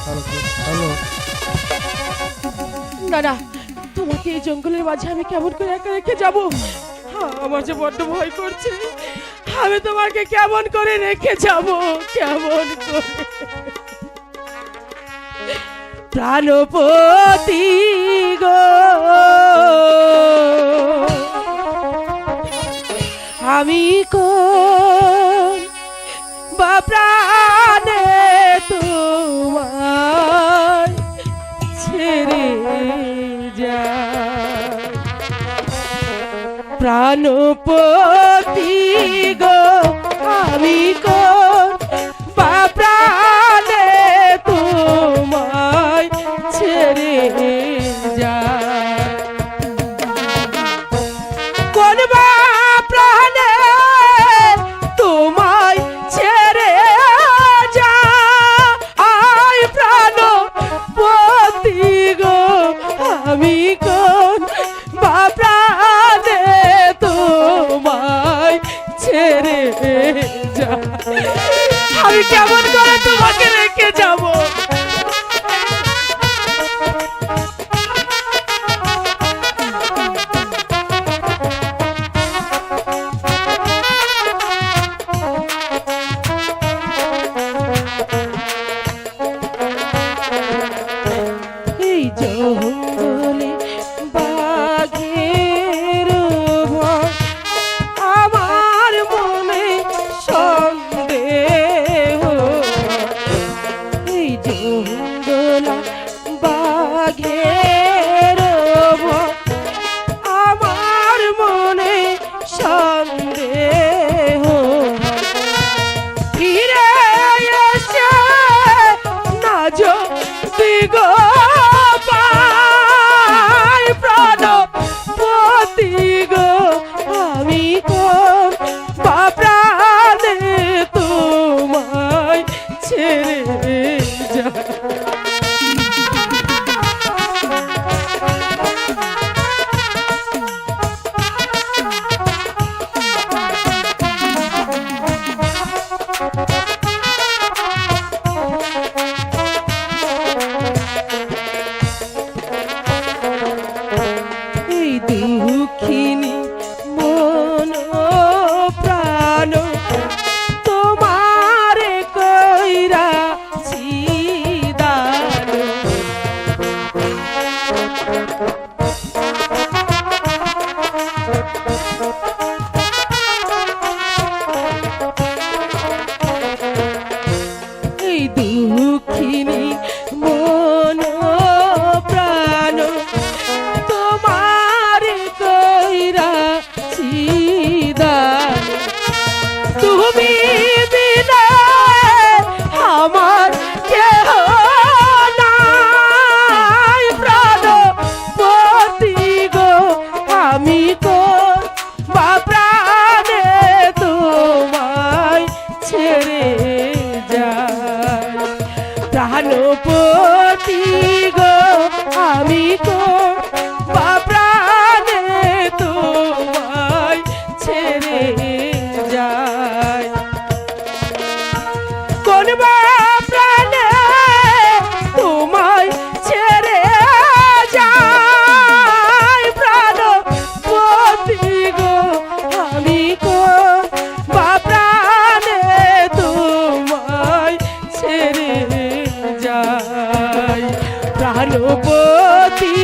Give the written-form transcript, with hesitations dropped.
Hello. না না, তোমাকে এই জঙ্গলের মাঝে আমি কেমন করে একা রেখে যাব? আমার যে বড্ড ভয় করছে। আমি তোমাকে কেমন করে রেখে যাব? কেমন করে? প্রাণপতি গো, আমি কোন বা প্রাণে তোমার ছেড়ে যায়? প্রাণপতি গো, আমি কোন বা প্রাণে তোমায় ছেড়ে যায়? কোন বা প্রাণে তোমায় ছেড়ে যায়? প্রাণপতি গো, আমি কোন বা প্রাণে তোমায় ছেড়ে যায়? আমি কেমন করে তোমাকে রেখে যাব? এই জঙ্গলে বাঘের ভয়, আমার মনে সন্দেহ। এই জঙ্গলা বাঘের ভয়, আমার মনে সন্দেহ। ফিরে এসে না যদি গো পাই, প্রাণপতি গো, আমি কোন বা প্রাণে তোমায় ছেড়ে যায়? এই দুঃখিনী মন প্রাণ তোমারে কইরাছি দান। এই দুঃখিনী মন প্রাণ তোমারে কইরাছি দান। তুমি বিনা আমার কেহ নাই, প্রাণপতি গো, আমি কোন বা প্রাণে তোমায় ছেড়ে যায়? প্রাণপতি গো, আমি কোন বা প্রাণে তোমায় ছেড়ে যায়? কোন বা প্রাণে তোমায় ছেড়ে যায়? প্রাণপতি গো, আমি কোন বা প্রাণে তোমায় ছেড়ে যায়? প্রাণপতি